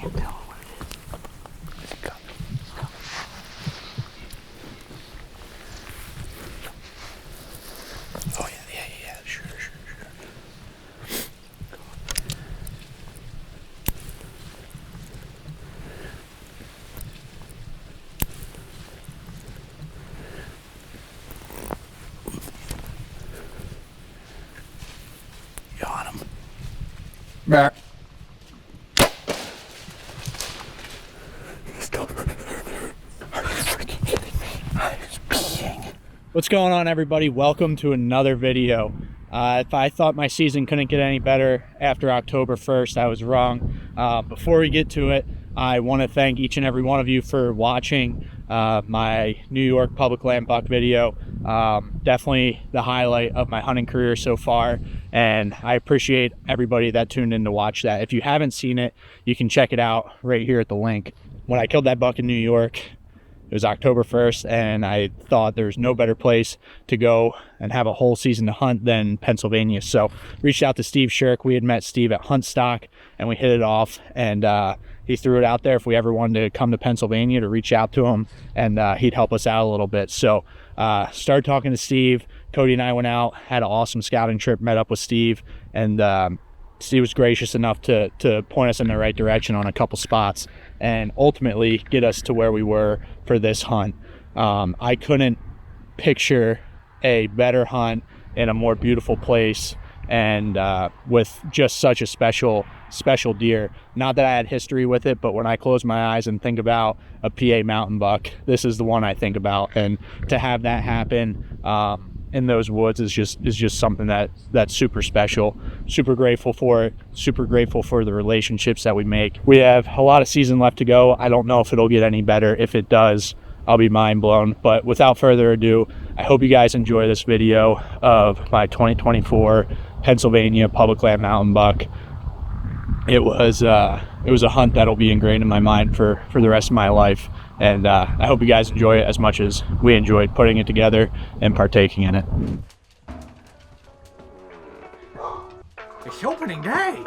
can't tell what it is. Is it coming? It's coming. Oh yeah, sure. You on him? Back. What's going on, everybody? Welcome to another video. If I thought my season couldn't get any better after October 1st, I was wrong. Before we get to it, I want to thank each and every one of you for watching my New York public land buck video. Definitely the highlight of my hunting career so far, and I appreciate everybody that tuned in to watch that. If you haven't seen it, you can check it out right here at the link. When I killed that buck in New York, it was October 1st, and I thought there's no better place to go and have a whole season to hunt than Pennsylvania. So reached out to Steve Sherk. We had met Steve at Hunt Stock, and we hit it off, and he threw it out there if we ever wanted to come to Pennsylvania to reach out to him, and he'd help us out a little bit. So started talking to Steve. Cody and I went out, had an awesome scouting trip, met up with Steve, and Steve was gracious enough to point us in the right direction on a couple spots and ultimately get us to where we were for this hunt. I couldn't picture a better hunt in a more beautiful place, and with just such a special deer. Not that I had history with it, but when I close my eyes and think about a PA mountain buck, this is the one I think about. And to have that happen in those woods is just something that's super special. Super grateful for it. Super grateful for the relationships that we make. We have a lot of season left to go. I don't know if it'll get any better. If it does, I'll be mind blown. But without further ado, I hope you guys enjoy this video of my 2024 Pennsylvania public land mountain buck. It was a hunt that'll be ingrained in my mind for the rest of my life, and I hope you guys enjoy it as much as we enjoyed putting it together and partaking in it. It's opening day.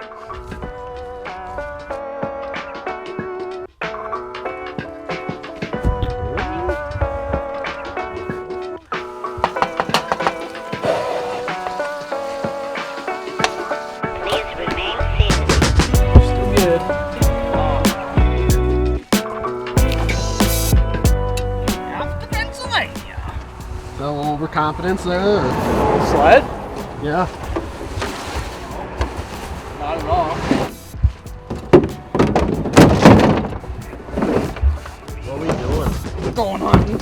No overconfidence there? Or? Sled? Yeah. Not at all. What are we doing? We're going hunting.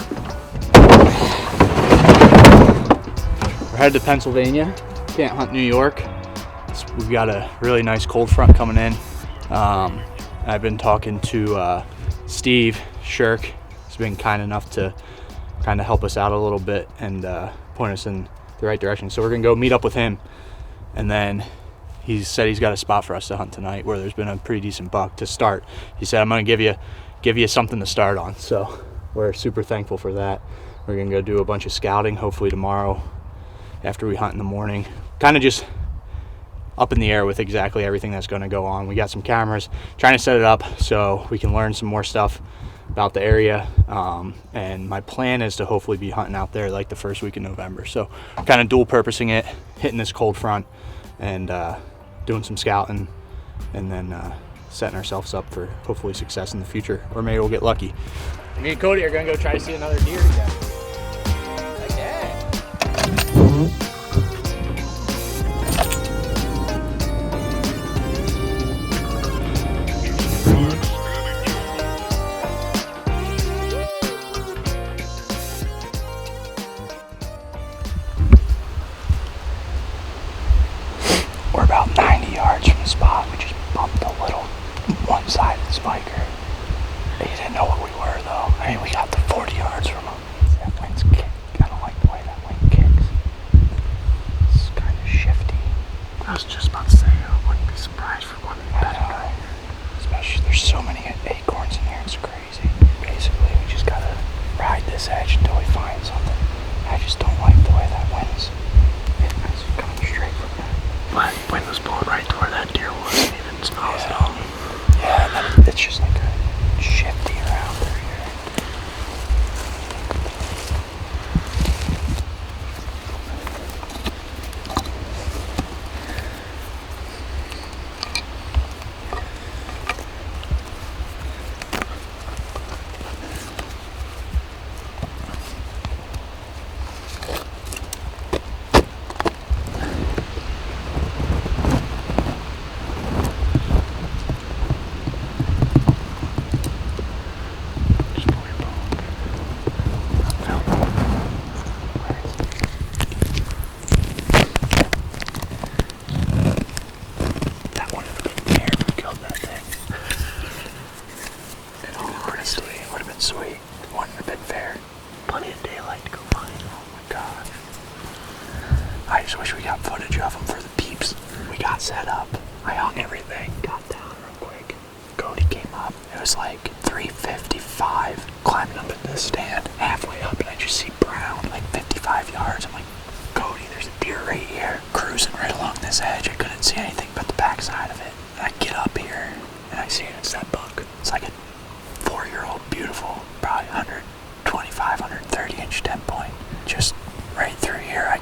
We're headed to Pennsylvania. Can't hunt New York. We've got a really nice cold front coming in. I've been talking to Steve Sherk. He's been kind enough to kind of help us out a little bit and point us in the right direction. So we're gonna go meet up with him, and then he said he's got a spot for us to hunt tonight where there's been a pretty decent buck to start. He said, I'm gonna give you something to start on. So we're super thankful for that. We're gonna go do a bunch of scouting hopefully tomorrow after we hunt in the morning. Kind of just up in the air with exactly everything that's going to go on. We got some cameras, trying to set it up so we can learn some more stuff about the area, and my plan is to hopefully be hunting out there like the first week in November. So kind of dual purposing it, hitting this cold front and doing some scouting, and then setting ourselves up for hopefully success in the future, or maybe we'll get lucky. Me and Cody are gonna go try to see another deer together. We're about 90 yards from the spot. We just bumped a little one side of the spiker. He didn't know where we were though. I mean, we got the 40 yards from him. was like 355 climbing up into the stand, halfway up, and I just see brown, like 55 yards. I'm like, Cody, there's a deer right here, cruising right along this edge. I couldn't see anything but the backside of it. And I get up here, and I see it. It's that buck. It's like a 4-year-old, beautiful, probably 125, 130-inch 10-point. Just right through here. I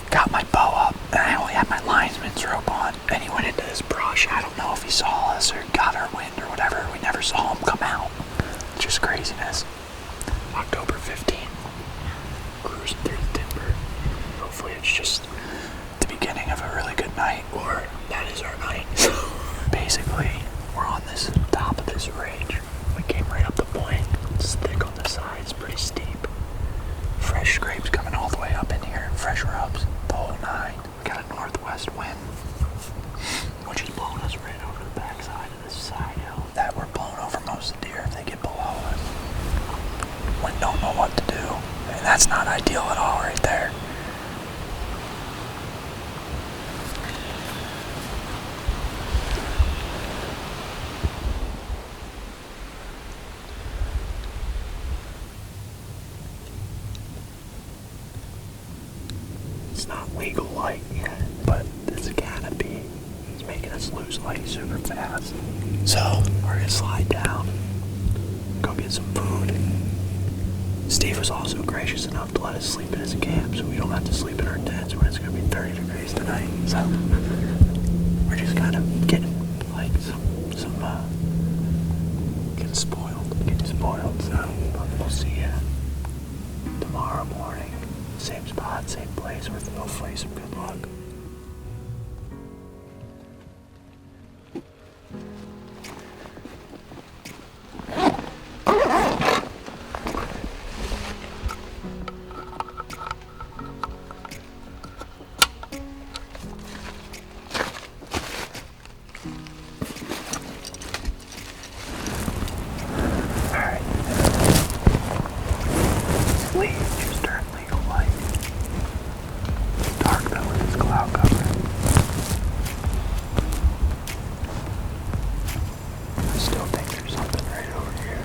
got my bow up, and I only had my linesman's rope on. And he went into this brush. I don't know if he saw us or got our wind or whatever. We never saw him come out. Just craziness. October 15th. Cruising through the timber. Hopefully it's just the beginning of a really good night, or that is our night. Basically, we're on this top of this ridge. We came right up the point. It's thick on the sides, pretty steep. Fresh scrapes coming all the way up in here. Fresh rubs, the whole nine. We got a northwest wind, which is blowing us right over the backside of this side hill. That we're blown over most of the deer if they get below us. We don't know what to do. I mean, that's not ideal at all right there. It's not legal light yet, but this canopy is making us lose light super fast. So we're gonna slide down, go get some food. Steve was also gracious enough to let us sleep in his camp, so we don't have to sleep in our tents when it's gonna be 30 degrees tonight. So we're just kind of getting like getting spoiled. So we'll see ya tomorrow morning. Same spot, same place, with hopefully some good luck. Alright. Sleep just turned legal light. Dark though with this cloud cover. I still think there's something right over here.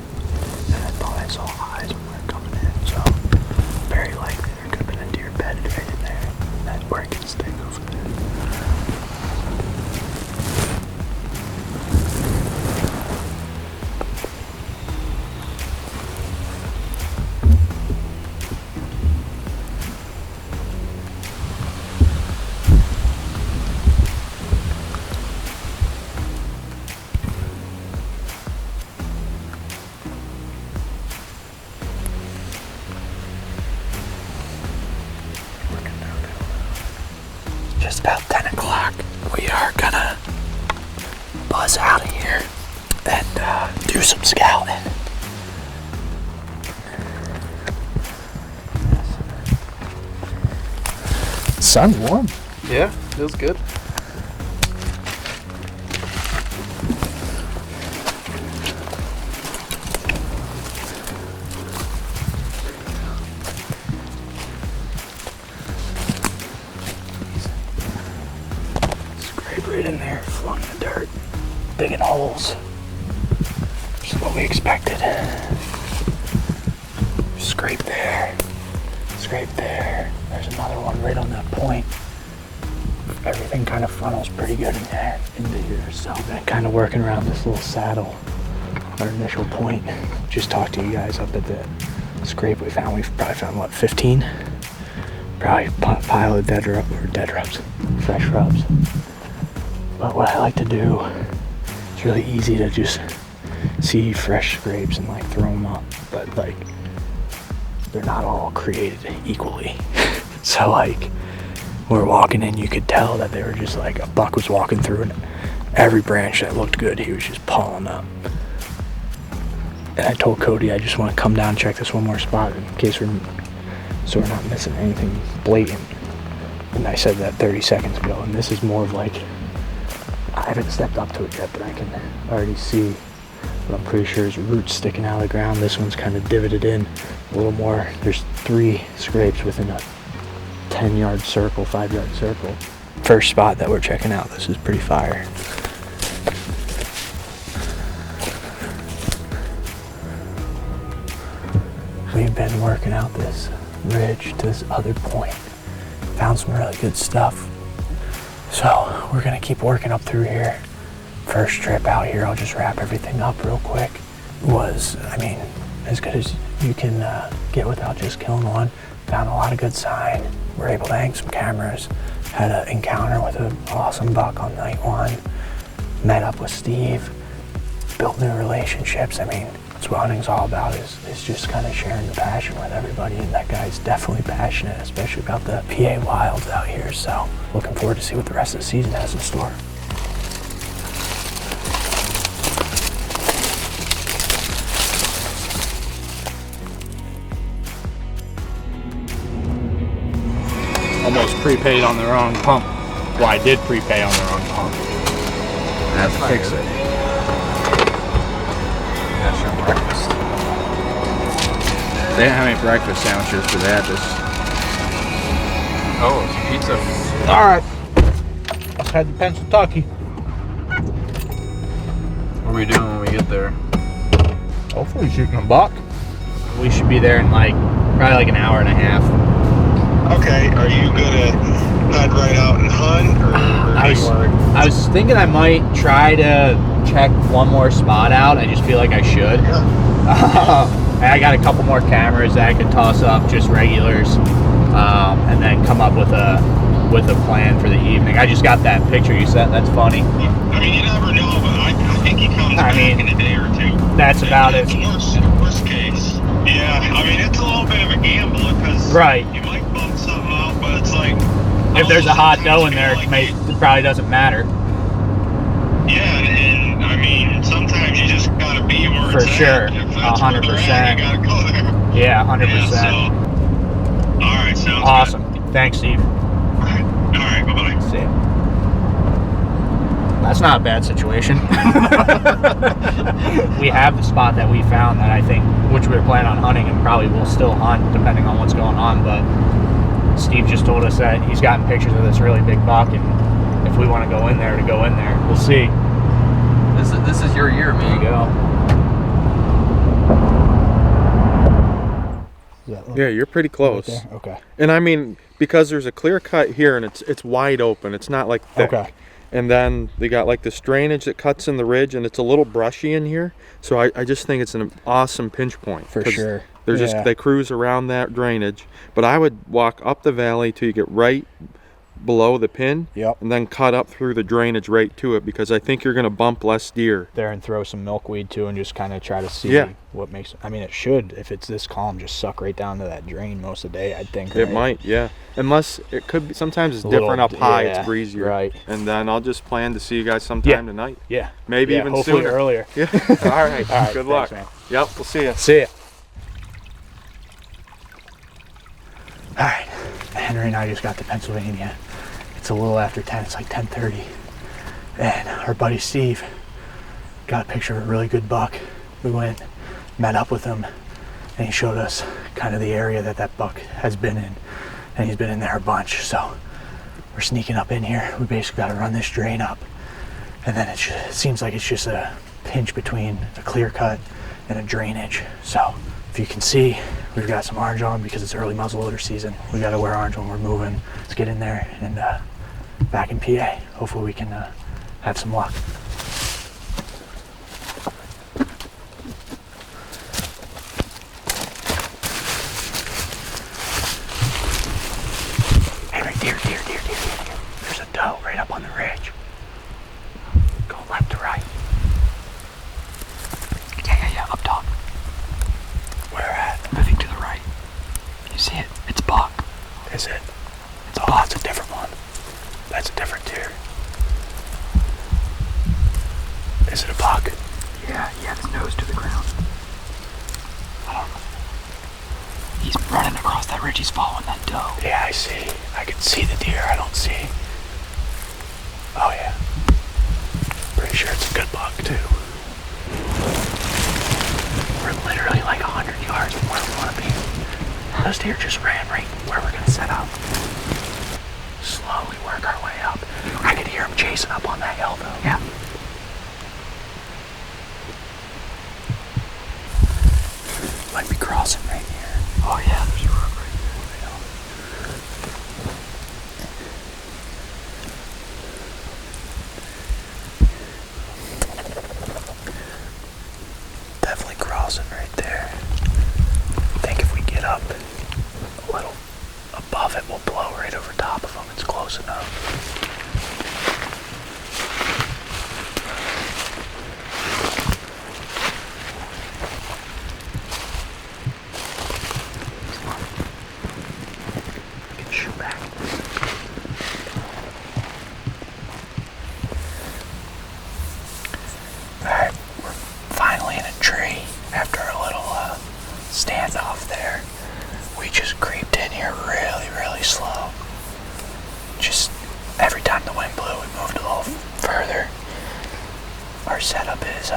And I thought I saw eyes when we were coming in, so very likely there could have been a deer bedded right in there. That's where it can stick over there. Just about 10 o'clock. We are gonna buzz out of here and do some scouting. Sun's warm. Yeah, feels good. Scrape right in there, flung in the dirt, digging holes. Just what we expected. Scrape there, scrape there. There's another one right on that point. Everything kind of funnels pretty good in there, into here. So been kind of working around this little saddle. Our initial point. Just talked to you guys up at the scrape we found. We've probably found what, 15? Probably a pile of dead rubs, fresh rubs. But what I like to do, it's really easy to just see fresh scrapes and like throw them up, but like they're not all created equally. So like we're walking in, you could tell that they were just like a buck was walking through and every branch that looked good he was just pulling up. And I told Cody I just want to come down and check this one more spot in case we're not missing anything blatant. And I said that 30 seconds ago, and this is more of like, I haven't stepped up to it yet, but I can already see what I'm pretty sure is roots sticking out of the ground. This one's kind of divoted in a little more. There's 3 scrapes within a 10-yard circle, 5-yard circle. First spot that we're checking out, this is pretty fire. I've been working out this ridge to this other point. Found some really good stuff. So we're gonna keep working up through here. First trip out here, I'll just wrap everything up real quick. Was, I mean, as good as you can get without just killing one. Found a lot of good sign. We're able to hang some cameras. Had an encounter with an awesome buck on night one. Met up with Steve. Built new relationships. I mean, that's what hunting's all about, is just kind of sharing the passion with everybody. And that guy's definitely passionate, especially about the PA wilds out here. So looking forward to see what the rest of the season has in store. Almost prepaid on the wrong pump. Well, I did prepay on the wrong pump. I have to fix it. That's your breakfast. They didn't have any breakfast sandwiches, but they had this. Oh, it's pizza. All right, let's head to Pennsylvania. What are we doing when we get there? Hopefully shooting a buck. We should be there in probably like an hour and a half. Okay, are you gonna head right out and hunt, or I was thinking I might try to check one more spot out. I just feel like I should. I got a couple more cameras that I could toss up, just regulars, and then come up with a plan for the evening. I just got that picture you sent. That's funny. I mean, you never know, but I think he comes back in a day or two. That's about it. Worst case. Yeah, I mean, it's a little bit of a gamble because Right. you might bump something out, but it's like If there's a hot doe in there, it probably doesn't matter. Yeah, and I mean, sometimes you just gotta be where For it's sure, at. If that's where they're 100%. at, you gotta go there. Yeah, 100%. Yeah, so, all right, sounds Awesome. Thanks, Steve. good. All right, bye-bye. See ya. That's not a bad situation. We have the spot that we found that I think, which we were planning on hunting and probably will still hunt depending on what's going on, but Steve just told us that he's gotten pictures of this really big buck, and if we want to go in there, we'll see. This is your year, There you man. go. Yeah, you're pretty close. Right there? Okay. And I mean, because there's a clear cut here and it's wide open. It's not like thick. Okay. And then they got like this drainage that cuts in the ridge, and it's a little brushy in here. So I just think it's an awesome pinch point. For 'cause sure. They're Yeah. they cruise around that drainage. But I would walk up the valley till you get right below the pin. Yep. And then cut up through the drainage right to it, because I think you're going to bump less deer. There and throw some milkweed too, and just kind of try to see Yeah. what makes. I mean, it should, if it's this calm, just suck right down to that drain most of the day, I think. It right? might, yeah. Unless it could be, sometimes it's A little- different up high, yeah, it's breezier. right. And then I'll just plan to see you guys sometime tonight. Yeah. Maybe Yeah, even hopefully sooner. earlier. Yeah. All right. All right. Good luck. Thanks, man. Yep. We'll see you. See ya. All right, Henry and I just got to Pennsylvania. It's a little after 10. It's like 10:30, and our buddy Steve got a picture of a really good buck. We went, met up with him, and he showed us kind of the area that buck has been in, and he's been in there a bunch. So we're sneaking up in here. We basically got to run this drain up, and then it seems like it's just a pinch between a clear cut and a drainage. So if you can see, we've got some orange on because it's early muzzleloader season. We got to wear orange when we're moving. Let's get in there and back in PA. Hopefully we can have some luck. Hey, right, deer. There's a doe right up on the ridge. Go left to right. Yeah, up top. Where at? Moving to the right. You see it? It's buck. Is it? Oh, that's a different one. That's a different deer. Is it a buck? Yeah, he had his nose to the ground. He's running across that ridge. He's following that doe. Yeah, I see. I can see the deer. I don't see. Oh, yeah. Pretty sure it's a good buck, too. We're literally like 100 yards from where we want to be. Those deer just ran right where we're going to set up. Slowly work our way up. I could hear him chasing up on that hill, though. Yeah. Might be crossing right here. Our setup is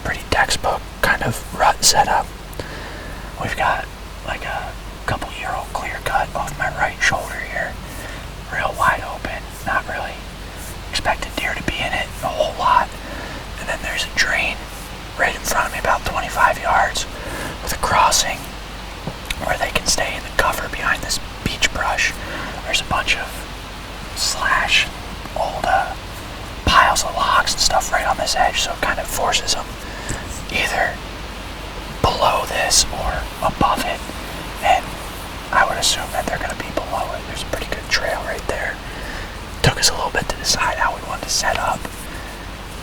pretty textbook kind of rut setup. We've got like a couple-year-old clear cut off my right shoulder here, real wide open, not really expected deer to be in it a whole lot. And then there's a drain right in front of me about 25 yards with a crossing where they can stay in the cover behind this beach brush. There's a bunch of slash old piles of logs and stuff right on this edge, so it kind of forces them either below this or above it, and I would assume that they're going to be below it. There's a pretty good trail right there. Took us a little bit to decide how we wanted to set up.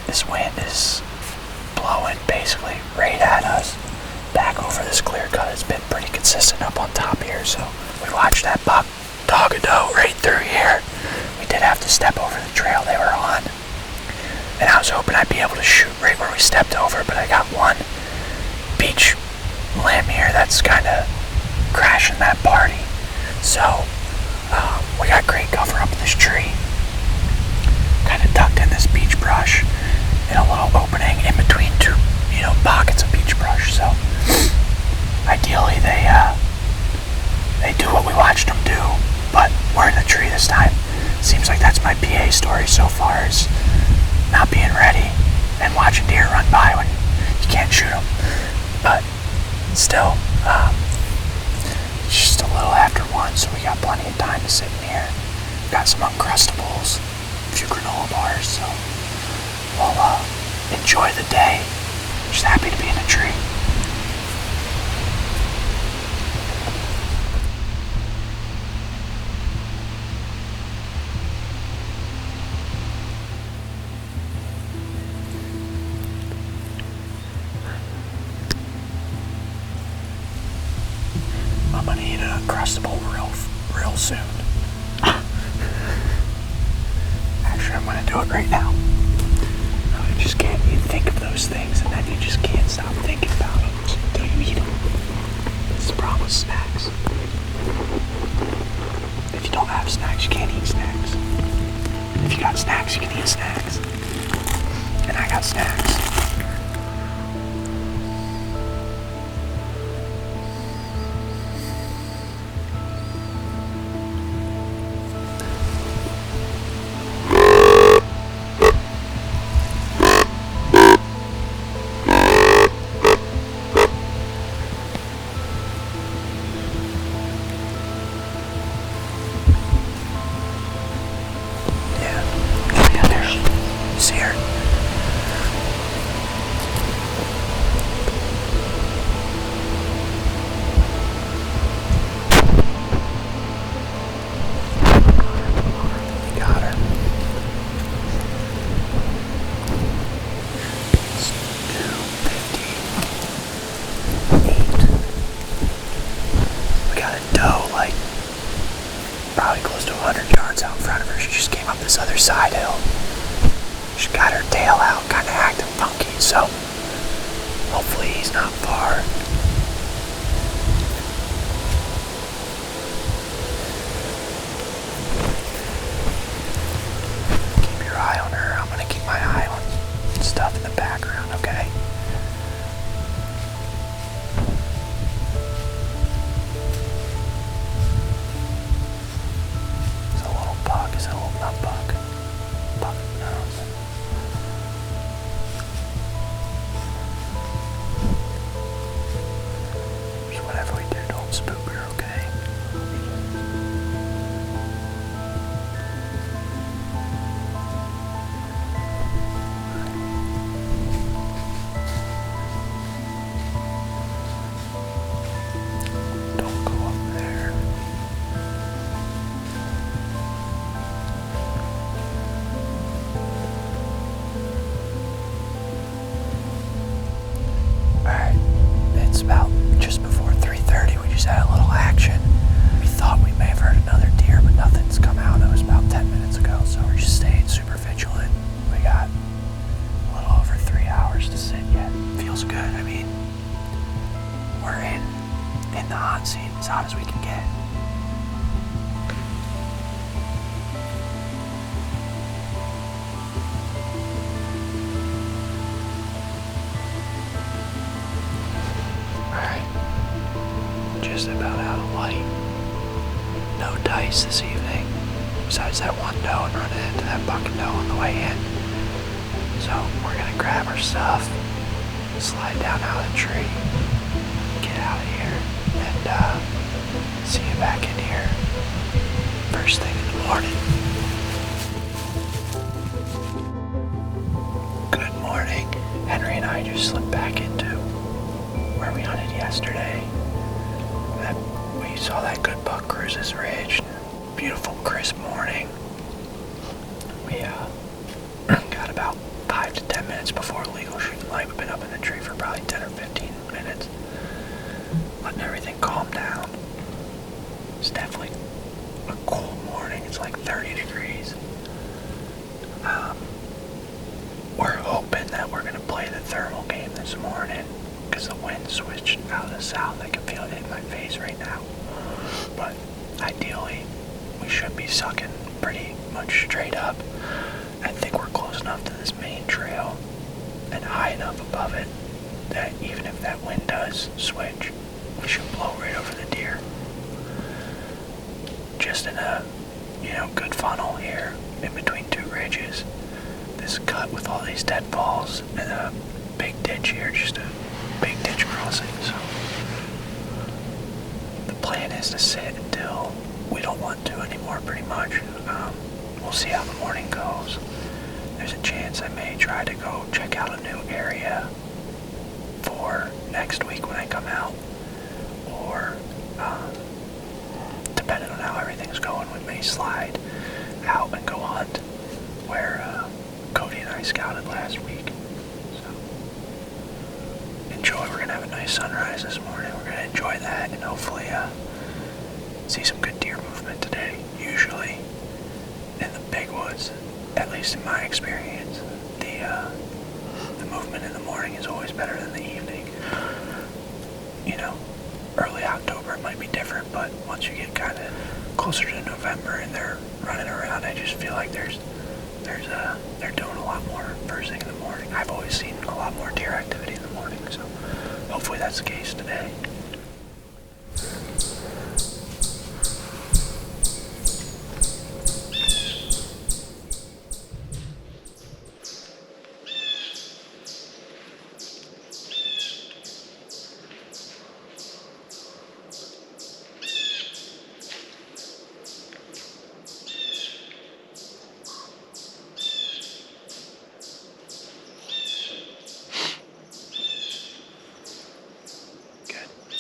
This wind is blowing basically right at us back over this clear cut. It's been pretty consistent up on top here, so we watched that buck dog a doe right through here. We did have to step over the trail they were on, and I was hoping I'd be able to shoot right where we stepped over, but I got one beach limb here that's kind of crashing that party. So we got great cover up in this tree, kind of tucked in this beach brush in a little opening in between two, pockets of beach brush. So ideally they do what we watched them do, but we're in the tree this time. Seems like that's my PA story so far, is not being ready and watching deer run by when you can't shoot them. But still, it's just a little after 1, so we got plenty of time to sit in here. Got some Uncrustables, a few granola bars, so we'll enjoy the day. Just happy to be in a tree. I'm gonna eat an Uncrustable real soon. Actually, I'm gonna do it right now. You just can't. You think of those things, and then you just can't stop thinking about them until you eat them. It's the problem with snacks. If you don't have snacks, you can't eat snacks. If you got snacks, you can eat snacks. And I got snacks. See her? Got her. It's 2:58. We got a doe like probably close to 100 yards out in front of her. She just came up this other side hill. She got her tail out, kind of acting funky, so hopefully he's not far. Keep your eye on her. I'm gonna keep my eye on stuff in the background, okay? It's a little buck. It's a little nut buck. Buck nose. Just whatever we do, don't spook her, okay? Don't go up there. Alright, it's about just before 3:30. We just had a little action. We thought we may have heard another deer, but nothing's come out. It was about 10 minutes ago, so we're just staying super vigilant. We got a little over 3 hours to sit yet. Feels good. I mean, we're in the hot seat, as hot as we can get. just about out of light. No dice this evening, besides that one doe and running into that bucket doe on the way in. So we're gonna grab our stuff, slide down out of the tree, get out of here, and see you back in here first thing in the morning. Good morning. Henry and I just slipped back into where we hunted yesterday. We saw that good buck cruise this ridge. Beautiful crisp morning. We got about 5 to 10 minutes before legal shooting light. We've been up in the tree for probably 10 or 15 minutes, letting everything calm down. It's definitely a cool morning. It's like 30 degrees. We're hoping that we're going to play the thermal game this morning because the wind switched out of the south. I can feel it in my face right now. But ideally, we should be sucking pretty much straight up. I think we're close enough to this main trail and high enough above it that even if that wind does switch, we should blow right over the deer. Just in a, good funnel here in between two ridges. This cut with all these deadfalls and a big ditch here, just a big ditch crossing. So the plan is to sit until we don't want to anymore, pretty much. We'll see how the morning goes. There's a chance I may try to go check out a new area for next week when I come out, or depending on how everything's going, we may slide out and go hunt where Cody and I scouted last week. So enjoy. We're gonna have a nice sunrise this morning. We're gonna enjoy that and hopefully see some good deer movement today. Usually in the big woods, at least in my experience, the movement in the morning is always better than the evening. Early October it might be different, but once you get kind of closer to November and they're running around, I just feel like they're doing a lot more first thing in the morning. I've always seen a lot more deer activity in the morning, so hopefully that's the case today. Good.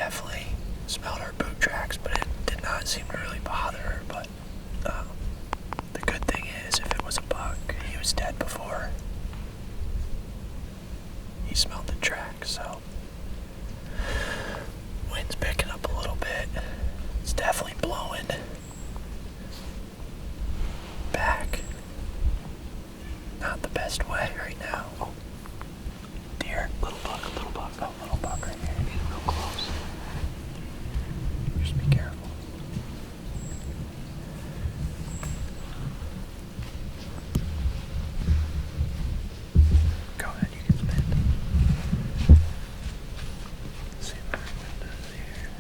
definitely smelled our boot tracks, but it did not seem to really bother her. But the good thing is, if it was a buck, he was dead before he smelled the tracks. So wind's picking up a little bit. It's definitely blowing back. Not the best way right now. Oh, deer. Little buck. Oh, little buck right here. Getting real close. Just be careful. Go ahead, you can spin. Let's see what our wind does here.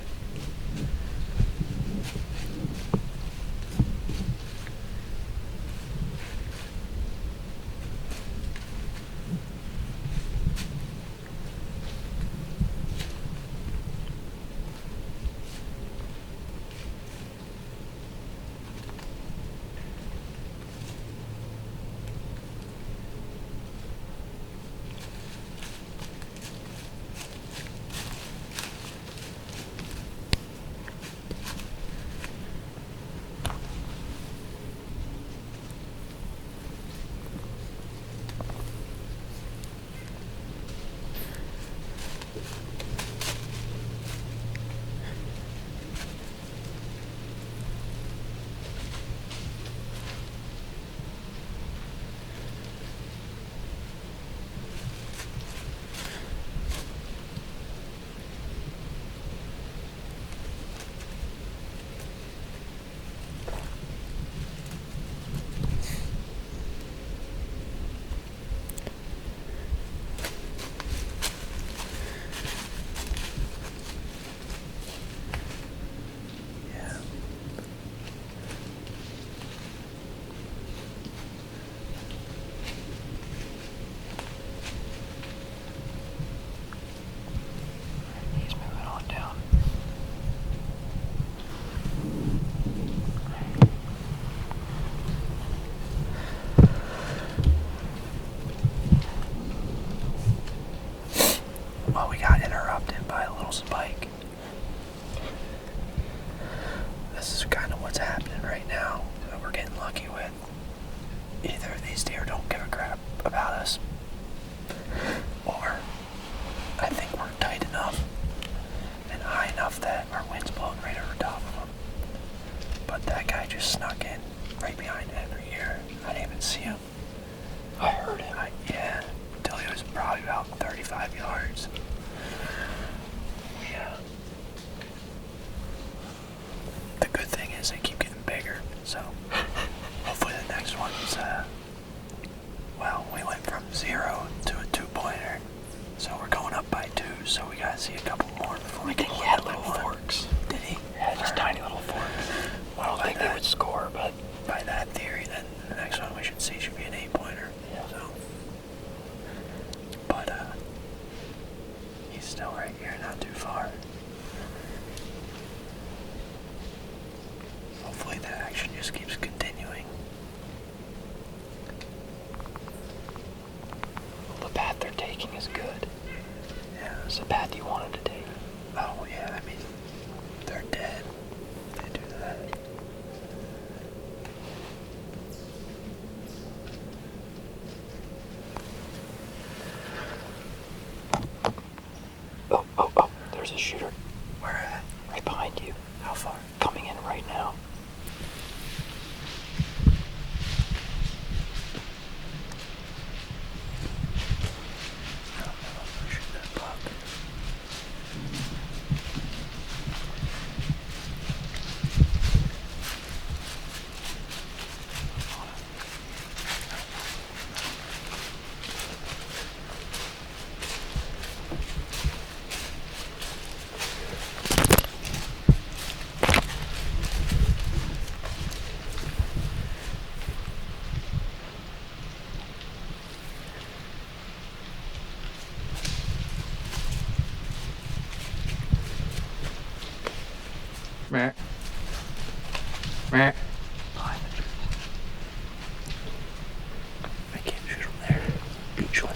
Well, we got interrupted by a little spike. This is kind of what's happening right now that we're getting lucky with. Either these deer don't give a crap about us, or I think we're tight enough and high enough that our wind's blowing right over top of them. But that guy just snuck in right behind every ear. I didn't even see him. I heard him. Yeah, until he was probably about 35 yards. Yeah. The good thing is they keep getting bigger, so hopefully the next one's, well, we went from 0 to a 2-pointer, so we're going up by 2, so we gotta see a couple more before we can He had little forks. Did he? Yeah, just tiny little forks. I don't think they would score, but by that theory, then the next one we should see should be an 8-pointer. Yeah. So, but he's still right here, not too far. Hopefully the action just keeps continuing. The path they're taking is good. Yeah. It's the path you wanted to take. Oh yeah, I mean, they're dead. They do that. Oh, there's a shooter Where at? right behind you, How far? coming in right now. I don't know if I shoot that buck. Meh. Meh. Behind the trees. I can't shoot him there. Beach one.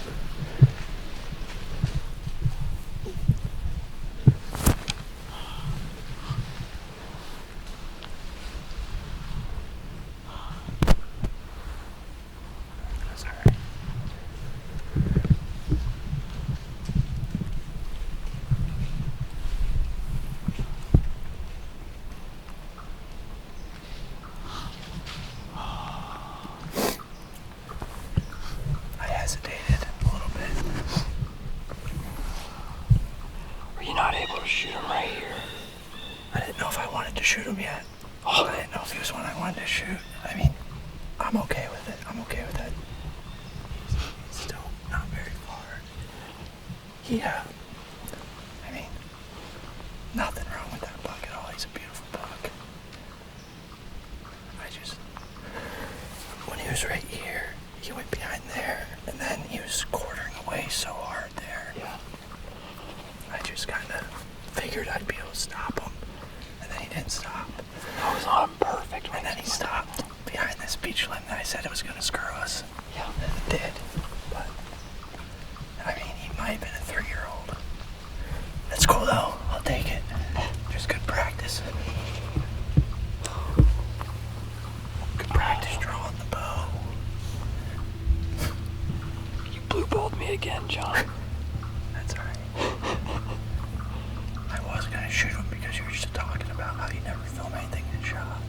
shoot him right here. I didn't know if I wanted to shoot him yet. I didn't know if he was one I wanted to shoot. I mean, I'm okay with it. I'm okay with it. It's still not very far. Yeah. I mean, nothing wrong with that buck at all. He's a beautiful buck. When he was right here, he went behind there, and then he was quartering away so hard there. Yeah. I just kind of figured I'd be able to stop him, and then he didn't stop. I was on him perfect. And then he stopped behind this beech limb that I said it was going to screw us. Yeah. And it did. But, I mean, he might have been a 3-year-old. That's cool, though. I'll take it. Just good practice. Good practice drawing the bow. You blue-balled me again, John. That's alright. I was going to shoot him because you were just talking about how you never film anything in shot.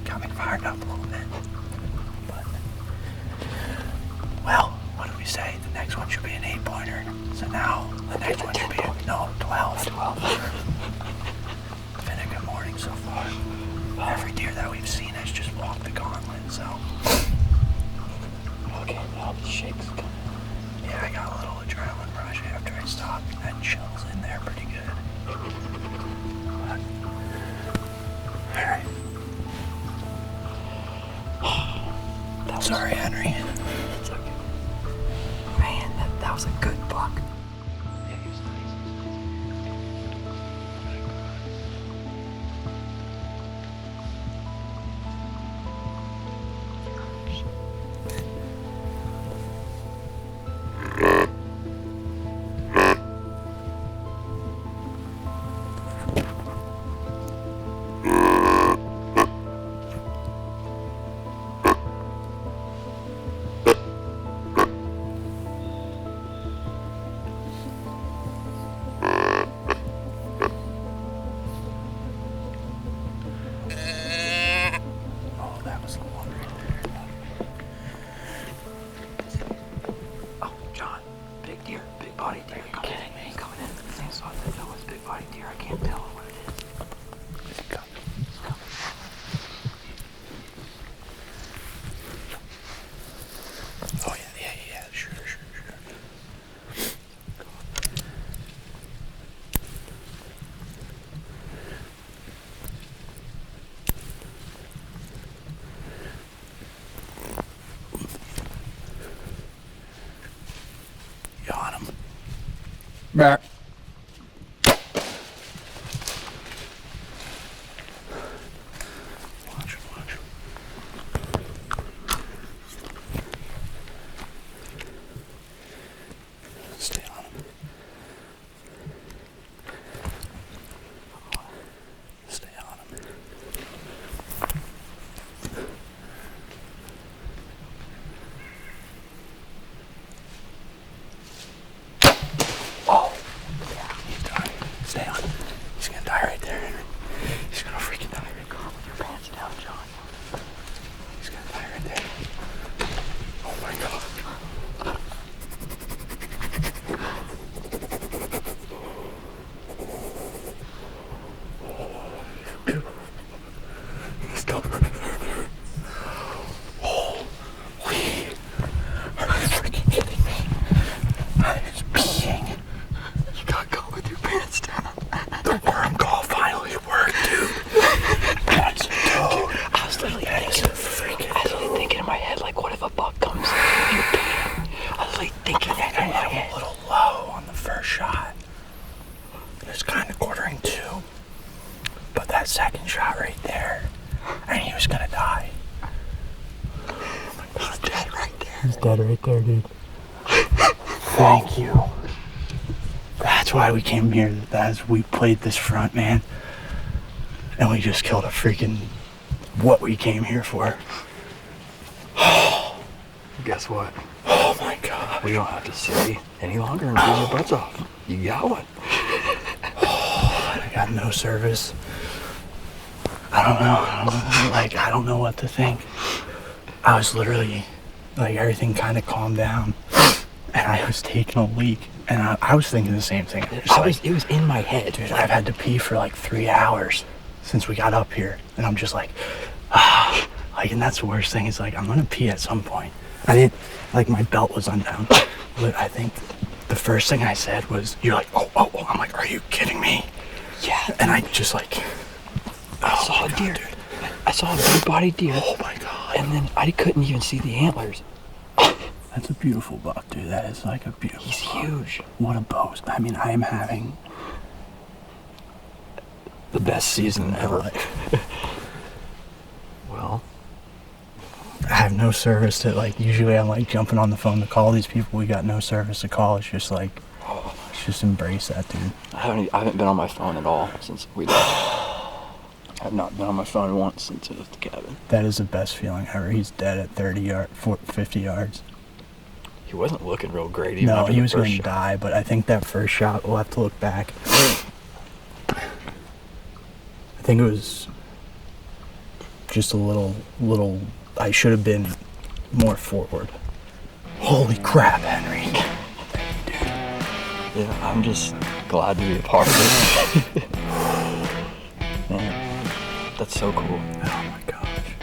Got me fired up a little bit. But, well, what do we say? The next one should be an 8-pointer. So now, the next one should be 12. 12. It's been a good morning so far. Every deer that we've seen has just walked the gauntlet, so. Okay, now the shake's coming. Yeah, I got a little adrenaline rush after I stopped. That chills in there pretty good. But, alright. Sorry, Henry. It's okay. Man, that was a good buck. Yeah, he was Oh, that was the one right there. Oh, John, big deer, big body deer. Are you kidding me? Coming in the same spot that was big body deer. I can't tell what it is. Is he coming? It's coming. Oh, yeah, sure. You on him? Back. Watch him. Stay on him. Stay on him. Oh! Yeah, he's dying. Stay on him. He's gonna die right there. He's gonna freaking die. Calm with your pants down, John. He's gonna die right there. Oh my god. Stop. Holy. Are you freaking kidding me? I was peeing. You got caught with your pants down. The worm call finally worked, dude. That's a toad. I was literally thinking in my head, like, what if a buck comes and you're peeing? I was like thinking that in my I'm head. a little low on the first shot. It was kind of quartering 2. But that second shot right there, and he was gonna die. He's dead right there. He's dead right there, dude. Thank you. That's why we came here. That's we played this front, man. And we just killed a freaking what we came here for. Guess what? Oh my god. We don't have to stay any longer and freeze your butts off. You got one. I got no service. I don't know. Like, I don't know what to think. I was literally, like, everything kind of calmed down. And I was taking a leak, and I was thinking the same thing. It was in my head. Dude, I've had to pee for like 3 hours since we got up here, and I'm just like, ah. Like, and that's the worst thing is like, I'm gonna pee at some point. I didn't, like, my belt was undone, but I think the first thing I said was, you're like, oh. I'm like, are you kidding me? Yeah. And I just like, I saw a deer. Dude. I saw a big-bodied deer. Oh my God. And then I couldn't even see the antlers. That's a beautiful buck, dude. That is like a beautiful He's buck. huge. What a boast. I mean, I am having The best season ever. Well, I have no service to, like, usually I'm like jumping on the phone to call these people. We got no service to call. It's just like, let's just embrace that, dude. I haven't been on my phone at all since we left. I've not been on my phone once since I left the cabin. That is the best feeling ever. He's dead at 50 yards. He wasn't looking real great. Even No, after he the was first going to shot. die, but I think that first shot, we'll have to look back. I think it was just a little, I should have been more forward. Holy crap, Henry. Yeah, I'm just glad to be a part of it. Man, that's so cool. Oh my gosh.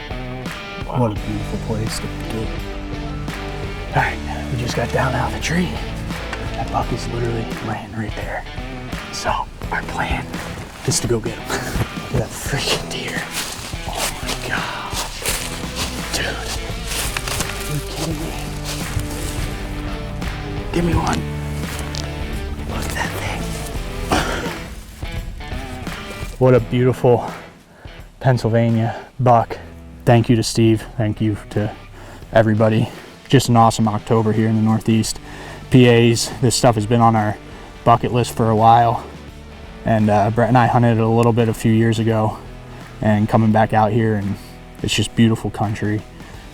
Wow. What a beautiful place to be. Alright, we just got down out of the tree. That buck is literally laying right there. So, our plan is to go get him. Look at that freaking deer. Oh my god. Dude. Are you kidding me? Give me one. Look at that thing. What a beautiful Pennsylvania buck. Thank you to Steve. Thank you to everybody. Just an awesome October here in the Northeast. PAs, this stuff has been on our bucket list for a while. And Brett and I hunted it a little bit a few years ago, and coming back out here, and it's just beautiful country.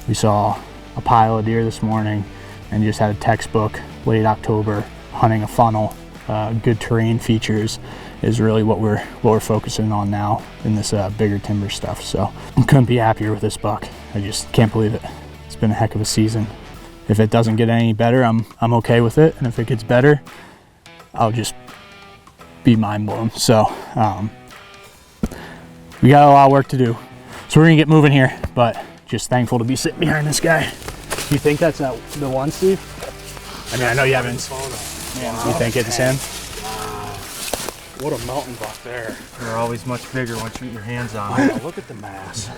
We saw a pile of deer this morning and just had a textbook late October hunting a funnel. Good terrain features is really what we're focusing on now in this bigger timber stuff. So I couldn't be happier with this buck. I just can't believe it. It's been a heck of a season. If it doesn't get any better, I'm okay with it. And if it gets better, I'll just be mind blown. So we got a lot of work to do. So we're gonna get moving here, but just thankful to be sitting behind this guy. You think that's the one, Steve? I mean, I know you haven't. You think it's him? What a mountain buck there. They're always much bigger once you get your hands on Wow, them. look at the mass.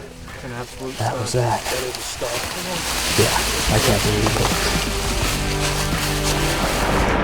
An absolute That was stud. that. That is a stud. Yeah, I can't believe it.